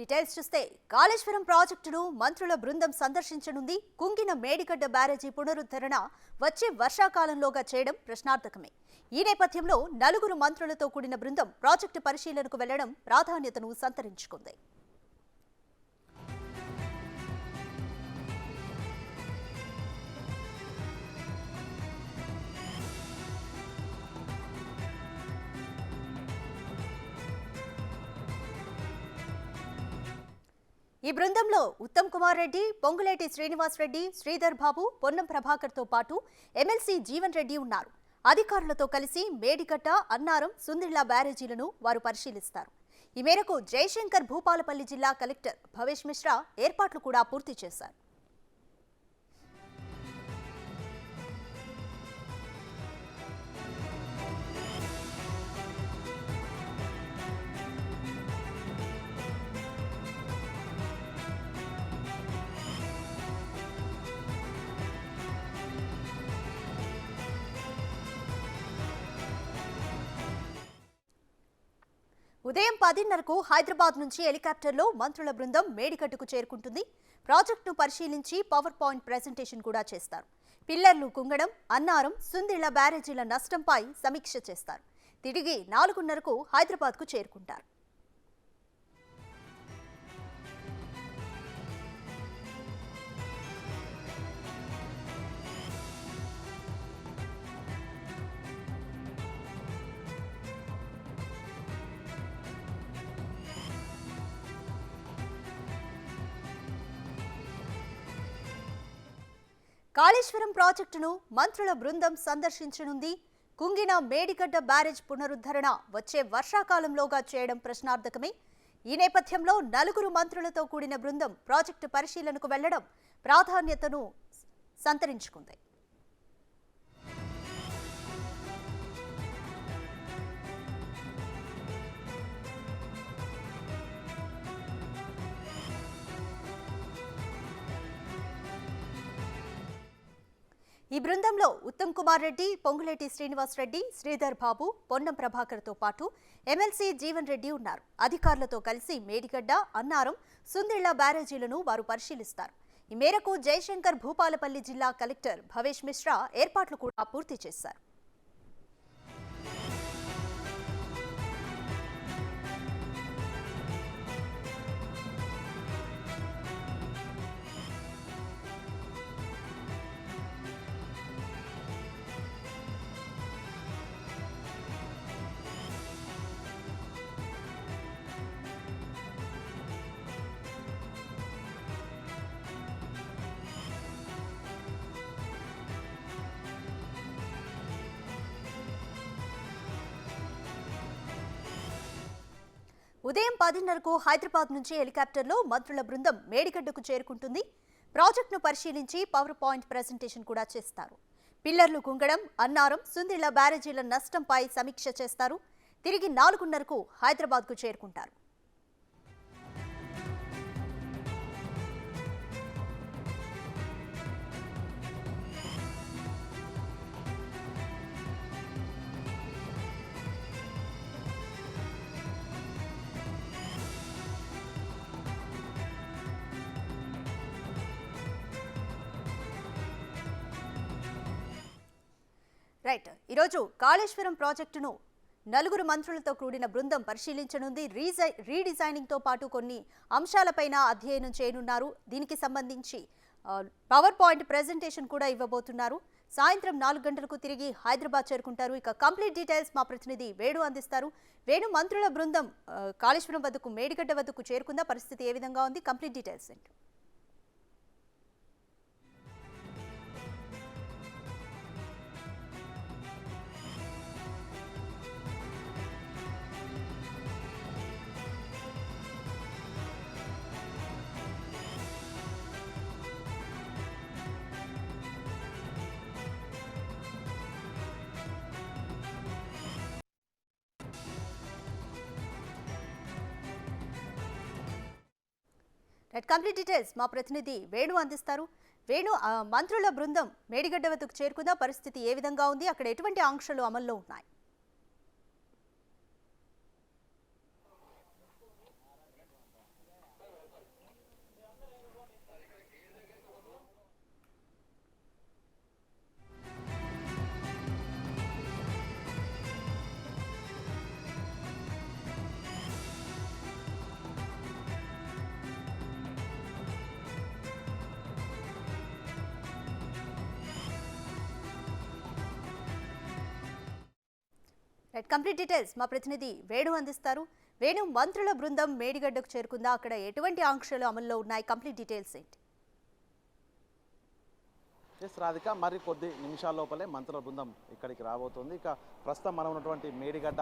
Details చూస్తే కాళేశ్వరం ప్రాజెక్టును మంత్రుల బృందం సందర్శించనుంది. కుంగిన మేడిగడ్డ బ్యారేజీ పునరుద్ధరణ వచ్చే వర్షాకాలంలోగా చేయడం ప్రశ్నార్థకమే. ఈ నేపథ్యంలో నలుగురు మంత్రులతో కూడిన బృందం ప్రాజెక్టు పరిశీలనకు వెళ్లడం ప్రాధాన్యతను సంతరించుకుంది. ఈ బృందంలో ఉత్తమ్ కుమార్ రెడ్డి, పొంగులేటి శ్రీనివాస్ రెడ్డి, శ్రీధర్ బాబు, పొన్నం ప్రభాకర్ తో పాటు ఎమ్మెల్సీ జీవన్ రెడ్డి ఉన్నారు. అధికారులతో కలిసి మేడిగడ్డ, అన్నారం, సుందిళ్ల బ్యారేజీలను వారు పరిశీలిస్తారు. ఈ మేరకు జయశంకర్ భూపాలపల్లి జిల్లా కలెక్టర్ భవేష్ మిశ్రా ఏర్పాట్లు కూడా పూర్తి చేశారు. ఉదయం 10:30కు హైదరాబాద్ నుంచి హెలికాప్టర్లో మంత్రుల బృందం మేడిగడ్డకు చేరుకుంటుంది. ప్రాజెక్టును పరిశీలించి పవర్ పాయింట్ ప్రెజెంటేషన్ కూడా చేస్తారు. పిల్లర్లు కుంగడం, అన్నారం, సుందిళ్ల బ్యారేజీల నష్టంపై సమీక్ష చేస్తారు. తిరిగి 4:30కు హైదరాబాద్కు చేరుకుంటారు. కాళేశ్వరం ప్రాజెక్టును మంత్రుల బృందం సందర్శించనుంది. కుంగిన మేడిగడ్డ బ్యారేజ్ పునరుద్ధరణ వచ్చే వర్షాకాలంలోగా చేయడం ప్రశ్నార్థకమే. ఈ నేపథ్యంలో నలుగురు మంత్రులతో కూడిన బృందం ప్రాజెక్టు పరిశీలనకు వెళ్లడం ప్రాధాన్యతను సంతరించుకుంది. ఈ బృందంలో ఉత్తమ్ కుమార్ రెడ్డి, పొంగులేటి శ్రీనివాస్ రెడ్డి, శ్రీధర్ బాబు, పొన్నం ప్రభాకర్ తో పాటు ఎమ్మెల్సీ జీవన్ రెడ్డి ఉన్నారు. అధికారులతో కలిసి మేడిగడ్డ, అన్నారం, సుందిళ్ల బ్యారేజీలను వారు పరిశీలిస్తారు. ఈ మేరకు జయశంకర్ భూపాలపల్లి జిల్లా కలెక్టర్ భవేష్ మిశ్రా ఏర్పాట్లు కూడా పూర్తి చేశారు. ఉదయం 10:30కు హైదరాబాద్ నుంచి హెలికాప్టర్లో మంత్రుల బృందం మేడిగడ్డకు చేరుకుంటుంది. ప్రాజెక్టును పరిశీలించి పవర్ పాయింట్ ప్రెజెంటేషన్ కూడా చేస్తారు. పిల్లర్లు కుంగడం, అన్నారం, సుందిళ్ల బ్యారేజీల నష్టంపై సమీక్ష చేస్తారు. తిరిగి 4:30కు హైదరాబాద్కు చేరుకుంటారు. రైట్, ఈరోజు కాళేశ్వరం ప్రాజెక్టును నలుగురు మంత్రులతో కూడిన బృందం పరిశీలించనుంది. రీడిజైనింగ్ తో పాటు కొన్ని అంశాలపైన అధ్యయనం చేయనున్నారు. దీనికి సంబంధించి పవర్ పాయింట్ ప్రెజెంటేషన్ కూడా ఇవ్వబోతున్నారు. సాయంత్రం 4 గంటలకు తిరిగి హైదరాబాద్ చేరుకుంటారు. ఇక కంప్లీట్ డీటెయిల్స్ మా ప్రతినిధి వేణు అందిస్తారు. వేణు, మంత్రుల బృందం కాళేశ్వరం వద్దకు, మేడిగడ్డ వద్దకు చేరుకుందా? పరిస్థితి ఏ విధంగా ఉంది? కంప్లీట్ డీటెయిల్స్ ఏంటి? కంప్లీట్ డీటెయిల్స్ మా ప్రతినిధి వేణు అందిస్తారు. వేణు, మంత్రుల బృందం మేడిగడ్డ వద్దకు చేరుకుందా? పరిస్థితి ఏ విధంగా ఉంది? అక్కడ ఎటువంటి ఆంక్షలు అమల్లో ఉన్నాయి? రైట్, కంప్లీట్ డీటెయిల్స్ మా ప్రతినిధి వేణు అందిస్తారు. వేణు, మంత్రుల బృందం మేడిగడ్డకు చేరుకుందా? అక్కడ ఎటువంటి ఆంక్షలు అమల్లో ఉన్నాయి? కంప్లీట్ డీటెయిల్స్ ఏంటి? రాధిక, మరి కొద్ది నిమిషాల లోపలే మంత్రుల బృందం ఇక్కడికి రాబోతుంది. ఇక ప్రస్తుతం మనం ఉన్నటువంటి మేడిగడ్డ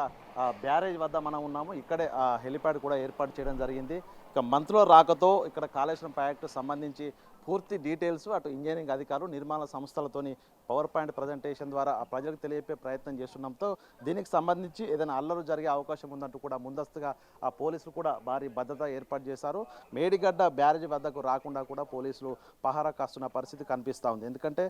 బ్యారేజ్ వద్ద మనం ఉన్నాము. ఇక్కడే హెలిప్యాడ్ కూడా ఏర్పాటు చేయడం జరిగింది. ఇక మంత్రుల రాకతో ఇక్కడ కాళేశ్వరం ప్రాజెక్టు సంబంధించి పూర్తి డీటెయిల్స్ అటు ఇంజనీరింగ్ అధికారులు నిర్మాణ సంస్థలతోని పవర్ పాయింట్ ప్రజెంటేషన్ ద్వారా ఆ ప్రజలకు తెలియపే ప్రయత్నం చేస్తున్నాంతో దీనికి సంబంధించి ఏదైనా అల్లరు జరిగే అవకాశం ఉందంటూ కూడా ముందస్తుగా ఆ పోలీసులు కూడా భారీ భద్రత ఏర్పాటు చేశారు. మేడిగడ్డ బ్యారేజ్ వద్దకు రాకుండా కూడా పోలీసులు పహారా కాస్తున్న పరిస్థితి కనిపిస్తూ ఉంది. ఎందుకంటే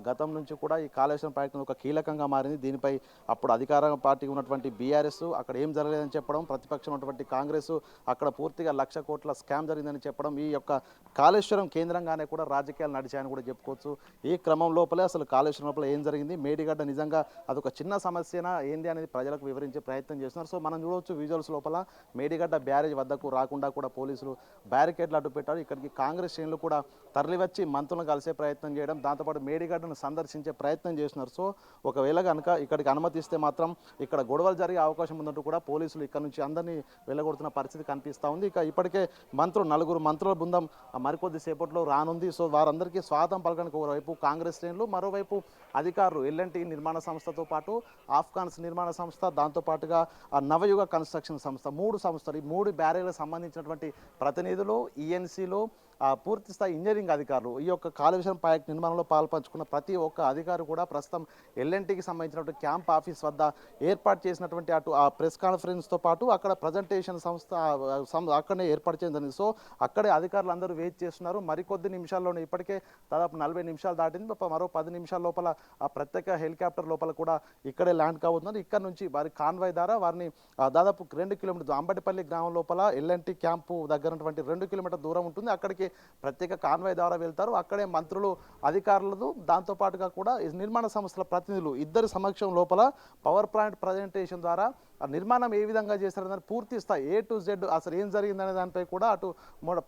గతం నుంచి కూడా ఈ కాళేశ్వరం ప్రాజెక్టు ఒక కీలకంగా మారింది. దీనిపై అప్పుడు అధికార పార్టీ ఉన్నటువంటి బీఆర్ఎస్ అక్కడ ఏం జరగలేదని చెప్పడం, ప్రతిపక్షం ఉన్నటువంటి కాంగ్రెస్ అక్కడ పూర్తిగా 1,00,000 కోట్ల స్కామ్ జరిగిందని చెప్పడం, ఈ యొక్క కాళేశ్వరం కేంద్రంగానే కూడా రాజకీయాలు నడిచాయని కూడా చెప్పుకోవచ్చు. ఈ క్రమం లోపలే అసలు కాళేశ్వరం లోపల ఏం జరిగింది, మేడిగడ్డ నిజంగా అదొక చిన్న సమస్యనా ఏంది అనేది ప్రజలకు వివరించే ప్రయత్నం చేస్తున్నారు. సో మనం చూడవచ్చు విజువల్స్ లోపల మేడిగడ్డ బ్యారేజ్ వద్దకు రాకుండా కూడా పోలీసులు బ్యారికేడ్లు అడ్డు పెట్టారు. ఇక్కడికి కాంగ్రెస్ శ్రేణులు కూడా తరలివచ్చి మంత్రులను కలిసే ప్రయత్నం చేయడం, దాంతోపాటు మేడిగడ్డను సందర్శించే ప్రయత్నం చేస్తున్నారు. సో ఒకవేళ కనుక ఇక్కడికి అనుమతిస్తే మాత్రం ఇక్కడ గొడవలు జరిగే అవకాశం ఉందంటూ కూడా పోలీసులు ఇక్కడ నుంచి అందరినీ వెళ్ళగొడుతున్న పరిస్థితి కనిపిస్తూ ఉంది. ఇక ఇప్పటికే నలుగురు మంత్రుల బృందం మరికొద్ది సేపట్లో రానుంది. సో వారందరికీ స్వాగతం పలకడానికి ఒకవైపు కాంగ్రెస్ శ్రేణులు, మరోవైపు అధికారులు ఎల్ఎన్టీ నిర్మాణ సంస్థతో పాటు ఆఫ్ఘాన్స్ నిర్మాణ సంస్థ, దాంతోపాటుగా నవయుగ కన్స్ట్రక్షన్ సంస్థ, 3 సంస్థలు, ఈ 3 బ్యారేజ్లకు సంబంధించినటువంటి ప్రతినిధులు, ఈఎన్సీలు, పూర్తి స్థాయి ఇంజనీరింగ్ అధికారులు, ఈ యొక్క కాళేశ్వరం ప్రాజెక్ట్ నిర్మాణంలో పాల్పంచుకున్న ప్రతి ఒక్క అధికారి కూడా ప్రస్తుతం ఎల్ఎన్టీకి సంబంధించినటువంటి క్యాంప్ ఆఫీస్ వద్ద ఏర్పాటు చేసినటువంటి అటు ఆ ప్రెస్ కాన్ఫరెన్స్తో పాటు అక్కడ ప్రజెంటేషన్ సంస్థ అక్కడనే ఏర్పాటు చేయడం జరిగింది. సో అక్కడే అధికారులు అందరూ వెయిట్ చేస్తున్నారు. మరికొద్ది నిమిషాల్లోనే ఇప్పటికే దాదాపు 40 నిమిషాలు దాటింది. మరో 10 నిమిషాల లోపల ఆ ప్రత్యేక హెలికాప్టర్ లోపల కూడా ఇక్కడే ల్యాండ్ కాబోతున్నారు. ఇక్కడ నుంచి వారి కాన్వాయ్ ద్వారా వారిని దాదాపు 2 కిలోమీటర్లు అంబటిపల్లి గ్రామం లోపల ఎల్ఎన్టీ క్యాంపు దగ్గర 2 కిలోమీటర్ దూరం ఉంటుంది. అక్కడికి ప్రత్యేక కాన్వాయ్ ద్వారా వెళ్తారు. అక్కడే మంత్రులు, అధికారులు, దాంతోపాటుగా కూడా నిర్మాణ సంస్థల ప్రతినిధులు ఇద్దరి సమక్షం లోపల పవర్ పాయింట్ ప్రజెంటేషన్ ద్వారా ఆ నిర్మాణం ఏ విధంగా చేశారని పూర్తి స్థాయి A to Z అసలు ఏం జరిగిందనే దానిపై కూడా అటు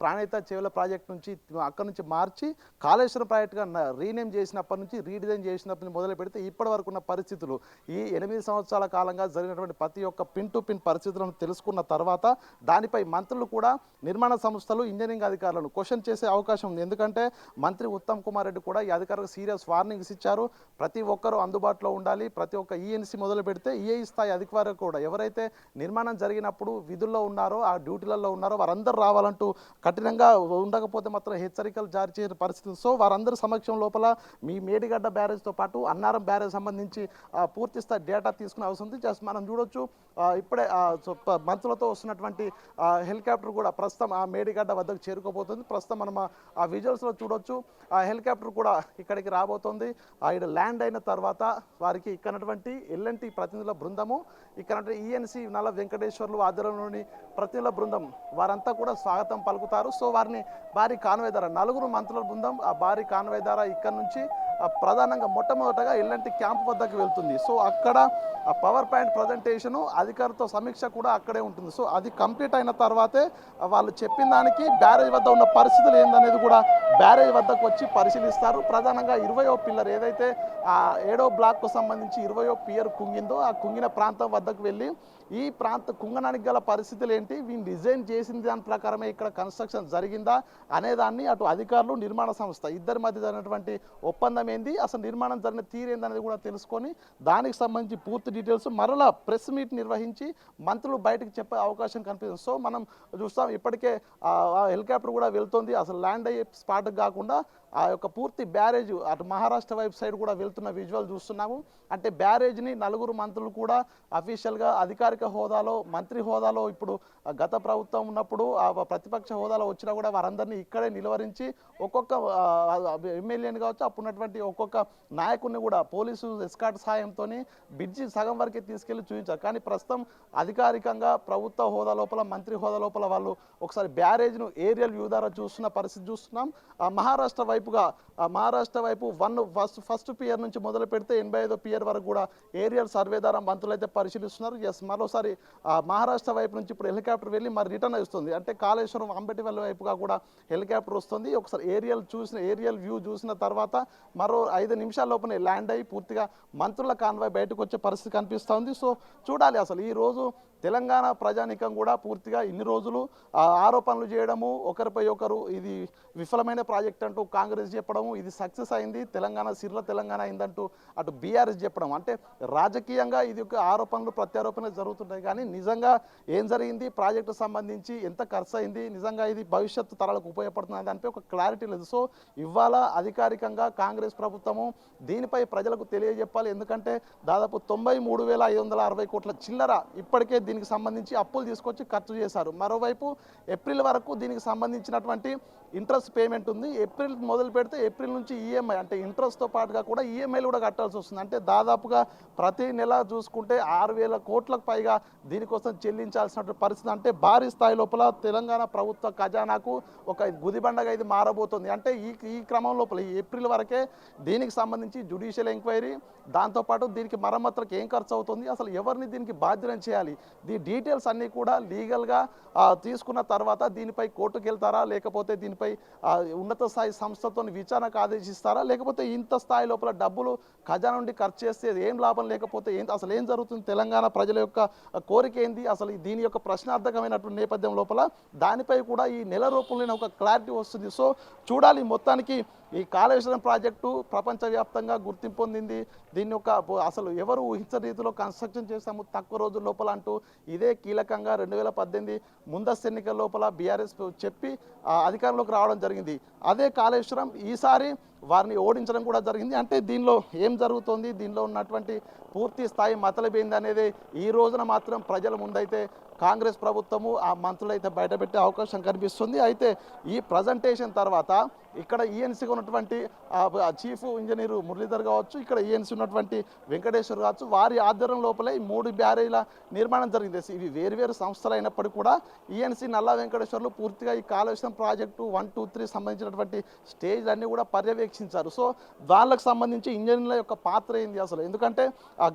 ప్రాణహిత చేవల ప్రాజెక్ట్ నుంచి అక్కడ నుంచి మార్చి కాళేశ్వరం ప్రాజెక్టుగా రీనేమ్ చేసినప్పటి నుంచి, రీడిజైన్ చేసినప్పటి నుంచి మొదలు పెడితే ఇప్పటి వరకు ఉన్న పరిస్థితులు, ఈ 8 సంవత్సరాల కాలంగా జరిగినటువంటి ప్రతి ఒక్క పిన్ టు పిన్ పరిస్థితులను తెలుసుకున్న తర్వాత దానిపై మంత్రులు కూడా నిర్మాణ సంస్థలు, ఇంజనీరింగ్ అధికారులను క్వశ్చన్ చేసే అవకాశం ఉంది. ఎందుకంటే మంత్రి ఉత్తమ్ కుమార్ రెడ్డి కూడా ఈ అధికారులకు సీరియస్ వార్నింగ్స్ ఇచ్చారు. ప్రతి ఒక్కరూ అందుబాటులో ఉండాలి. ప్రతి ఒక్క ఈఎన్సీ మొదలు పెడితే ఈఐ స్థాయి అధికారులు కూడా ఎవరైతే నిర్మాణం జరిగినప్పుడు విధుల్లో ఉన్నారో, ఆ డ్యూటీలలో ఉన్నారో వారందరూ రావాలంటూ కఠినంగా, ఉండకపోతే మాత్రం హెచ్చరికలు జారీ చేసిన పరిస్థితి. సో వారందరి సమక్షం లోపల మీ మేడిగడ్డ బ్యారేజ్తో పాటు అన్నారం బ్యారేజ్ సంబంధించి పూర్తి స్థాయి డేటా తీసుకునే అవసరం ఉంది. జస్ట్ మనం చూడొచ్చు ఇప్పుడే మంత్రులతో వస్తున్నటువంటి హెలికాప్టర్ కూడా ప్రస్తుతం ఆ మేడిగడ్డ వద్దకు చేరుకోబోతుంది. ప్రస్తుతం మనం ఆ విజువల్స్లో చూడొచ్చు ఆ హెలికాప్టర్ కూడా ఇక్కడికి రాబోతోంది. ఇక్కడ ల్యాండ్ అయిన తర్వాత వారికి ఇక్కడటువంటి ఎల్ఎన్టీ ప్రతినిధుల బృందము, ఇక్కడ ఈఎన్సీ నల్ల వెంకటేశ్వర్లు ఆధ్వర్యంలోని ప్రతినిధుల బృందం వారంతా కూడా స్వాగతం పలుకుతారు. సో వారిని భారీ కాన్వాయ్ ద్వారా 4 మంత్రుల బృందం ఆ భారీ కాన్వాయ్ ద్వారా ఇక్కడ నుంచి ప్రధానంగా మొట్టమొదటగా ఎల్ఎన్టీ క్యాంప్ వద్దకు వెళ్తుంది. సో అక్కడ ఆ పవర్ పాయింట్ ప్రజెంటేషను, అధికారులతో సమీక్ష కూడా అక్కడే ఉంటుంది. సో అది కంప్లీట్ అయిన తర్వాతే వాళ్ళు చెప్పిన దానికి బ్యారేజ్ వద్ద ఉన్న పరిస్థితులు ఏందనేది కూడా బ్యారేజ్ వద్దకు వచ్చి పరిశీలిస్తారు. ప్రధానంగా 20వ పిల్లర్ ఏదైతే ఆ 7వ బ్లాక్కు సంబంధించి 20వ పియర్ కుంగిందో ఆ కుంగిన ప్రాంతం వద్దకు వెళ్ళి ఈ ప్రాంత కుంగనానికి గల పరిస్థితులు ఏంటి, వీళ్ళు డిజైన్ చేసిన దాని ప్రకారమే ఇక్కడ కన్స్ట్రక్షన్ జరిగిందా అనేదాన్ని అటు అధికారులు, నిర్మాణ సంస్థ ఇద్దరి మధ్య జరిగినటువంటి ఒప్పందం ఏంది, అసలు నిర్మాణం జరిగిన తీరేందనేది కూడా తెలుసుకొని దానికి సంబంధించి పూర్తి డీటెయిల్స్ మరలా ప్రెస్ మీట్ నిర్వహించి మంత్రులు బయటకు చెప్పే అవకాశం కనిపిస్తుంది. సో మనం చూస్తాం ఇప్పటికే హెలికాప్టర్ కూడా వెళ్తుంది. అసలు ల్యాండ్ అయ్యే స్పాట్ కాకుండా ఆ యొక్క పూర్తి బ్యారేజ్ అటు మహారాష్ట్ర వైపు సైడ్ కూడా వెళ్తున్న విజువల్ చూస్తున్నాము. అంటే బ్యారేజ్ని 4 మంత్రులు కూడా అఫీషియల్గా అధికారిక హోదాలో, మంత్రి హోదాలో, ఇప్పుడు గత ప్రభుత్వం ఉన్నప్పుడు ప్రతిపక్ష హోదాలో వచ్చినా కూడా వారందరినీ ఇక్కడే నిలువరించి ఒక్కొక్క ఎమ్మెల్యేని కావచ్చు, అప్పుడున్నటువంటి ఒక్కొక్క నాయకుడిని కూడా పోలీసు ఎస్కాట్ సహాయంతో బ్రిడ్జి సగం వరకే తీసుకెళ్లి చూపించారు. కానీ ప్రస్తుతం అధికారికంగా ప్రభుత్వ హోదా లోపల, మంత్రి హోదా లోపల వాళ్ళు ఒకసారి బ్యారేజ్ను ఏరియల్ వ్యూ ద్వారా చూస్తున్న పరిస్థితి చూస్తున్నాం. మహారాష్ట్ర వైపు వైపుగా మహారాష్ట్ర వైపు ఫస్ట్ పియర్ నుంచి మొదలు పెడితే 85వ పియర్ వరకు కూడా ఏరియల్ సర్వే ద్వారా మంత్రులు అయితే పరిశీలిస్తున్నారు. ఎస్, మరోసారి మహారాష్ట్ర వైపు నుంచి ఇప్పుడు హెలికాప్టర్ వెళ్ళి మరి రిటర్న్ వస్తుంది. అంటే కాళేశ్వరం అంబటివెల్లి వైపుగా కూడా హెలికాప్టర్ వస్తుంది. ఒకసారి ఏరియల్ వ్యూ చూసిన తర్వాత మరో 5 నిమిషాల లోపలే ల్యాండ్ అయ్యి పూర్తిగా మంత్రుల కాన్వాయ్ బయటకు వచ్చే పరిస్థితి కనిపిస్తుంది. సో చూడాలి అసలు ఈరోజు తెలంగాణ ప్రజానికం కూడా పూర్తిగా ఇన్ని రోజులు ఆరోపణలు చేయడము, ఒకరిపై ఒకరు ఇది విఫలమైన ప్రాజెక్ట్ అంటూ కాంగ్రెస్ చెప్పడము, ఇది సక్సెస్ అయింది తెలంగాణ సిర్ల తెలంగాణ అయిందంటూ అటు బీఆర్ఎస్ చెప్పడం, అంటే రాజకీయంగా ఇది ఒక ఆరోపణలు ప్రత్యారోపణలు జరుగుతుంటాయి. కానీ నిజంగా ఏం జరిగింది, ప్రాజెక్టు సంబంధించి ఎంత ఖర్చు అయింది, నిజంగా ఇది భవిష్యత్తు తరాలకు ఉపయోగపడుతుంది దానిపై ఒక క్లారిటీ లేదు. సో ఇవాళ అధికారికంగా కాంగ్రెస్ ప్రభుత్వము దీనిపై ప్రజలకు తెలియజెప్పాలి. ఎందుకంటే దాదాపు 93,560 కోట్ల చిల్లర ఇప్పటికే దీనికి సంబంధించి అప్పులు తీసుకొచ్చి ఖర్చు చేశారు. మరోవైపు ఏప్రిల్ వరకు దీనికి సంబంధించినటువంటి ఇంట్రెస్ట్ పేమెంట్ ఉంది. ఏప్రిల్ మొదలు పెడితే ఏప్రిల్ నుంచి ఈఎంఐ అంటే ఇంట్రెస్ట్తో పాటుగా కూడా ఈఎంఐలు కూడా కట్టాల్సి వస్తుంది. అంటే దాదాపుగా ప్రతి నెల చూసుకుంటే 6,000 కోట్లకు పైగా దీనికోసం చెల్లించాల్సిన పరిస్థితి. అంటే భారీ స్థాయి లోపల తెలంగాణ ప్రభుత్వ ఖజానాకు ఒక గుదిబండగా ఇది మారబోతుంది. అంటే ఈ క్రమం లోపల ఈ ఏప్రిల్ వరకే దీనికి సంబంధించి జ్యుడిషియల్ ఎంక్వైరీ, దాంతోపాటు దీనికి మరమ్మతులకు ఏం ఖర్చు అవుతుంది, అసలు ఎవరిని దీనికి బాధ్యులను చేయాలి, డీటెయిల్స్ అన్నీ కూడా లీగల్గా తీసుకున్న తర్వాత దీనిపై కోర్టుకు వెళ్తారా, లేకపోతే దీనిపై ఉన్నత స్థాయి సంస్థతో విచారణకు ఆదేశిస్తారా, లేకపోతే ఇంత స్థాయి లోపల డబ్బులు ఖజానా నుండి ఖర్చు చేస్తే ఏం లాభం, లేకపోతే అసలు ఏం జరుగుతుంది, తెలంగాణ ప్రజల యొక్క కోరిక ఏంది, అసలు దీని యొక్క ప్రశ్నార్థకమైనటువంటి నేపథ్యం లోపల దానిపై కూడా ఈ నెల రూపంలోనే ఒక క్లారిటీ వస్తుంది. సో చూడాలి. మొత్తానికి ఈ కాళేశ్వరం ప్రాజెక్టు ప్రపంచవ్యాప్తంగా గుర్తింపు పొందింది. దీన్ని అసలు ఎవరు ఊహించని రీతిలో కన్స్ట్రక్షన్ చేస్తాము తక్కువ రోజుల లోపల అంటూ ఇదే కీలకంగా 2018 ముందస్తు ఎన్నికల లోపల బీఆర్ఎస్ చెప్పి అధికారంలోకి రావడం జరిగింది. అదే కాళేశ్వరం ఈసారి వారిని ఓడించడం కూడా జరిగింది. అంటే దీనిలో ఏం జరుగుతుంది, దీనిలో ఉన్నటువంటి పూర్తి స్థాయి మతలబేంది అనేది ఈ రోజున మాత్రం ప్రజల ముందైతే కాంగ్రెస్ ప్రభుత్వము ఆ మంత్రులైతే బయటపెట్టే అవకాశం కనిపిస్తుంది. అయితే ఈ ప్రజెంటేషన్ తర్వాత ఇక్కడ ఈఎన్సీగా ఉన్నటువంటి చీఫ్ ఇంజనీర్ మురళీధర్ కావచ్చు, ఇక్కడ ఈఎన్సీ ఉన్నటువంటి వెంకటేశ్వర్ కావచ్చు, వారి ఆధ్వర్యం లోపలే ఈ 3 బ్యారేజ్ల నిర్మాణం జరిగింది. ఇవి వేరువేరు సంస్థలు అయినప్పటికీ కూడా ఈఎన్సీ నల్లా వెంకటేశ్వర్లు పూర్తిగా ఈ కాళేశ్వరం ప్రాజెక్టు 1, 2, 3 సంబంధించినటువంటి స్టేజ్లన్నీ కూడా పర్యవేక్షించారు. సో వాళ్ళకు సంబంధించి ఇంజనీర్ల యొక్క పాత్ర ఏంది అసలు, ఎందుకంటే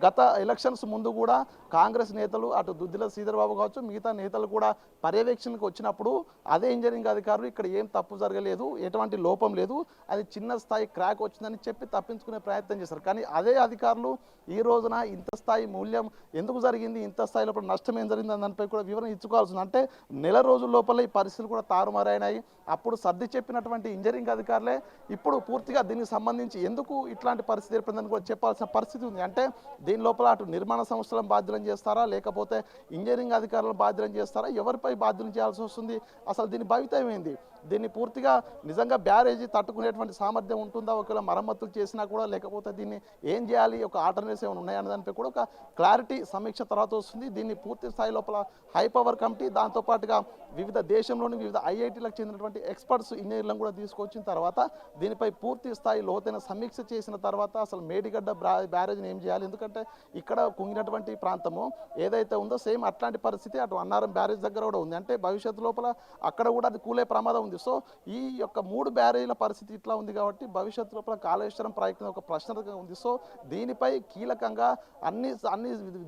గత ఎలక్షన్స్ ముందు కూడా కాంగ్రెస్ నేతలు అటు దుద్దిల శ్రీధర్ బాబు కావచ్చు, మిగతా నేతలు కూడా పర్యవేక్షణకు వచ్చినప్పుడు అదే ఇంజనీరింగ్ అధికారులు ఇక్కడ ఏం తప్పు జరగలేదు, ఎటువంటి లోపం లేదు, అది చిన్న స్థాయి క్రాక్ వచ్చిందని చెప్పి తప్పించుకునే ప్రయత్నం చేశారు. కానీ అదే అధికారులు ఈ రోజున ఇంత స్థాయి మూల్యం ఎందుకు జరిగింది, ఇంత స్థాయి లోపల నష్టం ఏం జరిగింది దానిపై కూడా వివరణ ఇచ్చుకోవాల్సింది. అంటే నెల రోజుల లోపల ఈ పరిస్థితులు కూడా తారుమారైనాయి. అప్పుడు సర్ది చెప్పినటువంటి ఇంజనీరింగ్ అధికారులే ఇప్పుడు పూర్తిగా దీనికి సంబంధించి ఎందుకు ఇట్లాంటి పరిస్థితి ఏర్పడిందని కూడా చెప్పాల్సిన పరిస్థితి ఉంది. అంటే దీని లోపల అటు నిర్మాణ సంస్థలను బాధ్యులను చేస్తారా, లేకపోతే ఇంజనీరింగ్ అధికారులను బాధ్యులను చేస్తారా, ఎవరిపై బాధ్యులను చేయాల్సి వస్తుంది, అసలు దీని భవితం ఏంది, దీన్ని పూర్తిగా నిజంగా బ్యారేజీ తట్టుకునేటువంటి సామర్థ్యం ఉంటుందా, ఒకవేళ మరమ్మతులు చేసినా కూడా, లేకపోతే దీన్ని ఏం చేయాలి, ఒక ఆల్టర్నేటివ్స్ ఏమైనా ఉన్నాయనే దానిపై కూడా ఒక క్లారిటీ సమీక్ష తర్వాత వస్తుంది. దీన్ని పూర్తి స్థాయి లోపల హై పవర్ కమిటీ, దాంతోపాటుగా వివిధ దేశంలోని వివిధ ఐఐటీలకు చెందినటువంటి ఎక్స్పర్ట్స్ ఇంజనీర్లను కూడా తీసుకొచ్చిన తర్వాత దీనిపై పూర్తి స్థాయి లోతైన సమీక్ష చేసిన తర్వాత అసలు మేడిగడ్డ బ్యారేజ్ని ఏం చేయాలి, ఎందుకంటే ఇక్కడ కుంగినటువంటి ప్రాంతము ఏదైతే ఉందో సేమ్ అట్లాంటి పరిస్థితి అటు అన్నారం బ్యారేజ్ దగ్గర కూడా ఉంది. అంటే భవిష్యత్తు లోపల అక్కడ కూడా అది కూలే ప్రమాదం ఉంది. సో ఈ యొక్క 3 బ్యారేజ్ల పరిస్థితి ఇట్లా ఉంది కాబట్టి భవిష్యత్తు లోపల కాళేశ్వరం ప్రాజెక్టు ఒక ప్రశ్నగా ఉంది. సో దీనిపై కీలకంగా అన్ని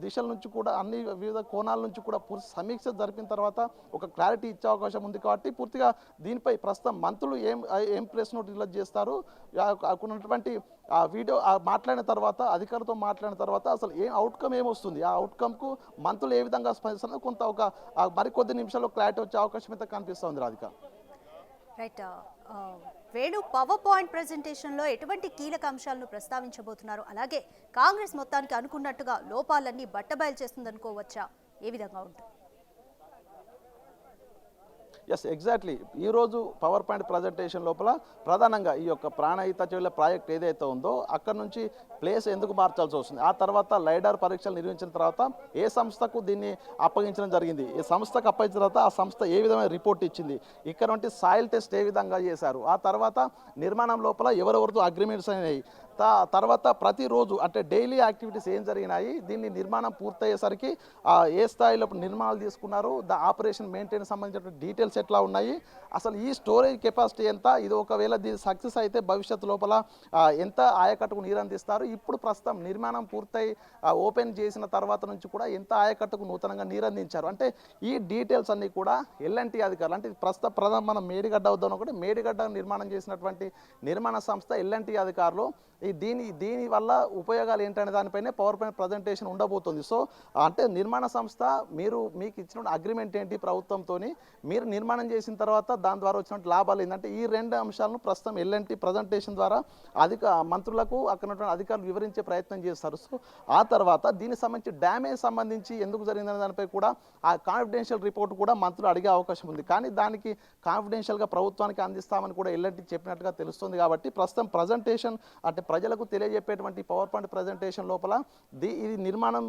దిశల నుంచి కూడా అన్ని వివిధ కోణాల నుంచి కూడా పూర్తి సమీక్ష జరిపిన తర్వాత ఒక క్లారిటీ ఇచ్చే అవకాశం ఉంది. కాబట్టి పూర్తిగా దీనిపై ప్రస్తుతం మంత్రులు ఏం ప్రెస్ నోట్ రిలీజ్ చేస్తారు, ఉన్నటువంటి ఆ వీడియో మాట్లాడిన తర్వాత అధికారులతో మాట్లాడిన తర్వాత అసలు ఏం అవుట్కమ్ ఏమొస్తుంది, ఆ అవుట్కమ్కు మంత్రులు ఏ విధంగా స్పందిస్తున్నారు కొంత మరికొద్ది నిమిషాల్లో క్లారిటీ వచ్చే అవకాశం అయితే కనిపిస్తుంది. Radhika right. Venu power point ప్రెజెంటేషన్లో ఎటువంటి కీలక అంశాలను ప్రస్తావించబోతున్నారు, అలాగే కాంగ్రెస్ మొత్తానికి అనుకున్నట్టుగా లోపాలన్నీ బట్టబయలు చేస్తుందనుకోవచ్చా, ఏ విధంగా ఉంటుంది? Yes, exactly. ఈరోజు పవర్ పాయింట్ ప్రజెంటేషన్ లోపల ప్రధానంగా ఈ యొక్క ప్రాణహిత చెవుల ప్రాజెక్ట్ ఏదైతే ఉందో అక్కడ నుంచి ప్లేస్ ఎందుకు మార్చాల్సి వస్తుంది, ఆ తర్వాత లైడార్ పరీక్షలు నిర్వహించిన తర్వాత ఏ సంస్థకు దీన్ని అప్పగించడం జరిగింది, ఏ సంస్థకు అప్పగించిన తర్వాత ఆ సంస్థ ఏ విధమైన రిపోర్ట్ ఇచ్చింది, ఇక్కడ నుండి సాయిల్ టెస్ట్ ఏ విధంగా చేశారు, ఆ తర్వాత నిర్మాణం లోపల ఎవరెవరితో అగ్రిమెంట్స్ అయినాయి, తర్వాత ప్రతిరోజు అంటే డైలీ యాక్టివిటీస్ ఏం జరిగినాయి, దీన్ని నిర్మాణం పూర్తయ్యేసరికి ఏ స్థాయిలో నిర్మాణాలు తీసుకున్నారు, ఆపరేషన్ మెయింటెనెన్స్ సంబంధించిన డీటెయిల్స్ ఎట్లా ఉన్నాయి, అసలు ఈ స్టోరేజ్ కెపాసిటీ ఎంత, ఇది ఒకవేళ దీని సక్సెస్ అయితే భవిష్యత్తు లోపల ఎంత ఆయకట్టుకు నీరు అందిస్తారు, ఇప్పుడు ప్రస్తుతం నిర్మాణం పూర్తయి ఓపెన్ చేసిన తర్వాత నుంచి కూడా ఎంత ఆయకట్టుకు నూతనంగా నీరు అందించారు, అంటే ఈ డీటెయిల్స్ అన్నీ కూడా ఎల్ఎన్టీ అధికారులు, అంటే ప్రధాన మనం మేడిగడ్డ అవుతాం ఒకటి, మేడిగడ్డ నిర్మాణం చేసినటువంటి నిర్మాణ సంస్థ ఎల్ఎన్టీ అధికారులు దీని వల్ల ఉపయోగాలు ఏంటనే దానిపైనే పవర్ పాయింట్ ప్రజెంటేషన్ ఉండబోతుంది. సో అంటే నిర్మాణ సంస్థ మీకు ఇచ్చిన అగ్రిమెంట్ ఏంటి ప్రభుత్వంతో, మీరు నిర్మాణం చేసిన తర్వాత దాని ద్వారా వచ్చినటువంటి లాభాలు ఏంటంటే ఈ రెండు అంశాలను ప్రస్తుతం ఎల్ఎన్టీ ప్రజెంటేషన్ ద్వారా మంత్రులకు అక్కడ అధికారులు వివరించే ప్రయత్నం చేస్తారు. సో ఆ తర్వాత దీనికి సంబంధించి డ్యామేజ్ సంబంధించి ఎందుకు జరిగిందనే దానిపై కూడా ఆ కాన్ఫిడెన్షియల్ రిపోర్ట్ కూడా మంత్రులు అడిగే అవకాశం ఉంది. కానీ దానికి కాన్ఫిడెన్షియల్గా ప్రభుత్వానికి అందిస్తామని కూడా ఎల్ఎన్టీ చెప్పినట్టుగా తెలుస్తుంది. కాబట్టి ప్రస్తుతం ప్రజెంటేషన్ అంటే ప్రజలకు తెలియజెప్పేటువంటి పవర్ పాయింట్ ప్రజెంటేషన్ లోపల ఇది నిర్మాణం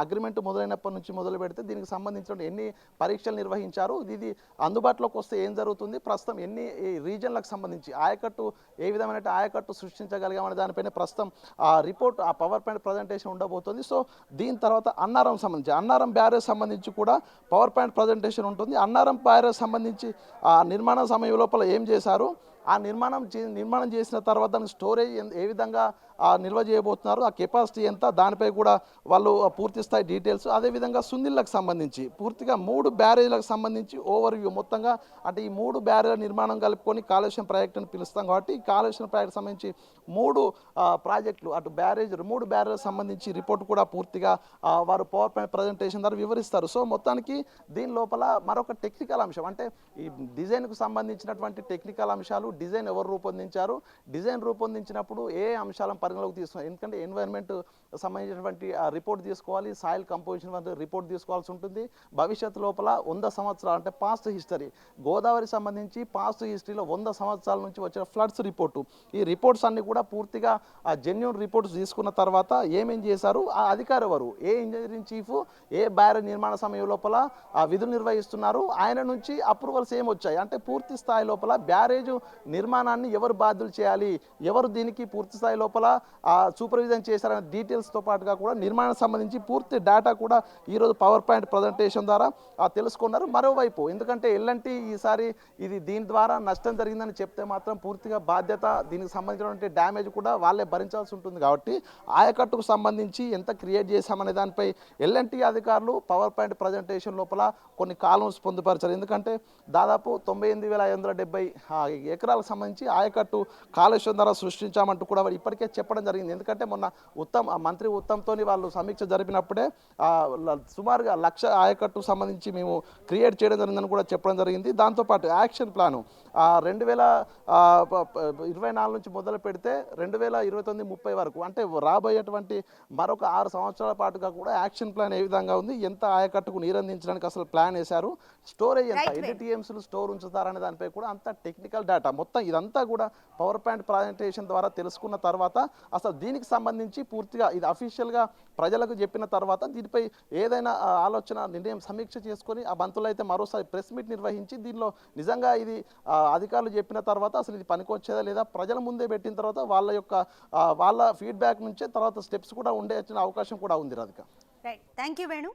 అగ్రిమెంట్ మొదలైనప్పటి నుంచి మొదలు పెడితే దీనికి సంబంధించిన ఎన్ని పరీక్షలు నిర్వహించారు, ఇది అందుబాటులోకి వస్తే ఏం జరుగుతుంది, ప్రస్తుతం ఎన్ని రీజన్లకు సంబంధించి ఆయకట్టు ఏ విధమైన ఆయకట్టు సృష్టించగలిగామనే దానిపైన ప్రస్తుతం ఆ రిపోర్ట్ ఆ పవర్ పాయింట్ ప్రజెంటేషన్ ఉండబోతుంది. సో దీని తర్వాత అన్నారం బ్యారేజ్ సంబంధించి కూడా పవర్ పాయింట్ ప్రజెంటేషన్ ఉంటుంది. అన్నారం బ్యారేజ్ సంబంధించి ఆ నిర్మాణ సమయం లోపల ఏం చేశారు, ఆ నిర్మాణం చేసిన తర్వాత స్టోరేజ్ ఏ విధంగా నిల్వ చేయబోతున్నారు, ఆ కెపాసిటీ ఎంత, దానిపై కూడా వాళ్ళు పూర్తి స్థాయి డీటెయిల్స్, అదేవిధంగా సుందిళ్ళకు సంబంధించి పూర్తిగా 3 బ్యారేజ్లకు సంబంధించి ఓవర్వ్యూ మొత్తంగా, అంటే ఈ 3 బ్యారేజ్ల నిర్మాణం కలుపుకొని కాళేశ్వరం ప్రాజెక్ట్ అని పిలుస్తాం. కాబట్టి ఈ కాళేశ్వరం ప్రాజెక్ట్ సంబంధించి 3 ప్రాజెక్టులు అటు 3 బ్యారేజ్లకు సంబంధించి రిపోర్ట్ కూడా పూర్తిగా వారు పవర్ పాయింట్ ప్రజెంటేషన్ ద్వారా వివరిస్తారు. సో మొత్తానికి దీని లోపల మరొక టెక్నికల్ అంశం, అంటే ఈ డిజైన్కు సంబంధించినటువంటి టెక్నికల్ అంశాలు, డిజైన్ ఎవరు రూపొందించారు, డిజైన్ రూపొందించినప్పుడు ఏ అంశాలను పరిగణలోకి తీసుకున్నారు, ఎందుకంటే ఎన్వైరన్మెంట్ సంబంధించినటువంటి రిపోర్ట్ తీసుకోవాలి, సాయిల్ కంపోజిషన్ రిపోర్ట్ తీసుకోవాల్సి ఉంటుంది. భవిష్యత్తు లోపల 100 సంవత్సరాలు అంటే పాస్ట్ హిస్టరీ, గోదావరి సంబంధించి పాస్ట్ హిస్టరీలో 100 సంవత్సరాల నుంచి వచ్చిన ఫ్లడ్స్ రిపోర్టు, ఈ రిపోర్ట్స్ అన్ని కూడా పూర్తిగా జెన్యూన్ రిపోర్ట్స్ తీసుకున్న తర్వాత ఏమేం చేశారు, ఆ అధికారి ఎవరు, ఏ ఇంజనీరింగ్ చీఫ్ ఏ బ్యారేజ్ నిర్మాణ సమయం లోపల విధులు నిర్వహిస్తున్నారు, ఆయన నుంచి అప్రూవల్స్ ఏమొచ్చాయి, అంటే పూర్తి స్థాయి లోపల బ్యారేజ్ నిర్మాణాన్ని ఎవరు బాధ్యులు చేయాలి, ఎవరు దీనికి పూర్తి స్థాయి లోపల సూపర్విజన్ చేశారనే డీటెయిల్స్తో పాటుగా కూడా నిర్మాణానికి సంబంధించి పూర్తి డేటా కూడా ఈరోజు పవర్ పాయింట్ ప్రజెంటేషన్ ద్వారా తెలుసుకున్నారు. మరోవైపు ఎందుకంటే ఎల్ఎన్టీ ఈసారి దీని ద్వారా నష్టం జరిగిందని చెప్తే మాత్రం పూర్తిగా బాధ్యత, దీనికి సంబంధించినటువంటి డ్యామేజ్ కూడా వాళ్ళే భరించాల్సి ఉంటుంది. కాబట్టి ఆయకట్టుకు సంబంధించి ఎంత క్రియేట్ చేశామనే దానిపై ఎల్ఎన్టీ అధికారులు పవర్ పాయింట్ ప్రజెంటేషన్ లోపల కొన్ని కాలమ్స్ పొందుపరిచారు. ఎందుకంటే దాదాపు 98,570 ఎకరాలకు సంబంధించి ఆయకట్టు కాళేశ్వరం ద్వారా సృష్టించామంటూ కూడా ఇప్పటికే చెప్పడం జరిగింది. ఎందుకంటే మొన్న మంత్రి ఉత్తమ్తో వాళ్ళు సమీక్ష జరిపినప్పుడే సుమారుగా 1,00,000 ఆయకట్టు సంబంధించి మేము క్రియేట్ చేయడం జరిగిందని కూడా చెప్పడం జరిగింది. దాంతోపాటు యాక్షన్ ప్లాను 2024 నుంచి మొదలు పెడితే 2029-30 వరకు, అంటే రాబోయేటువంటి మరొక 6 సంవత్సరాల పాటుగా కూడా యాక్షన్ ప్లాన్ ఏ విధంగా ఉంది, ఎంత ఆయకట్టుకు నీరందించడానికి అసలు ప్లాన్ వేశారు, స్టోరేజ్ ఎంత, ఎన్ని టీఎంసీలు స్టోర్ ఉంచుతారనే దానిపై కూడా అంత టెక్నికల్ డేటా మొత్తం ఇదంతా కూడా పవర్ పాయింట్ ప్రజెంటేషన్ ద్వారా తెలుసుకున్న తర్వాత అసలు దీనికి సంబంధించి పూర్తిగా ఇది అఫీషియల్గా ప్రజలకు చెప్పిన తర్వాత దీనిపై ఏదైనా ఆలోచన నిర్ణయం సమీక్ష చేసుకొని ఆ మంత్రులు అయితే మరోసారి ప్రెస్ మీట్ నిర్వహించి దీనిలో నిజంగా ఇది అధికారులు చెప్పిన తర్వాత అసలు ఇది పనికొచ్చేదా లేదా ప్రజల ముందే పెట్టిన తర్వాత వాళ్ళ ఫీడ్బ్యాక్ నుంచే తర్వాత స్టెప్స్ కూడా ఉండే అవకాశం కూడా ఉంది. Radhika, right, thank you Venu.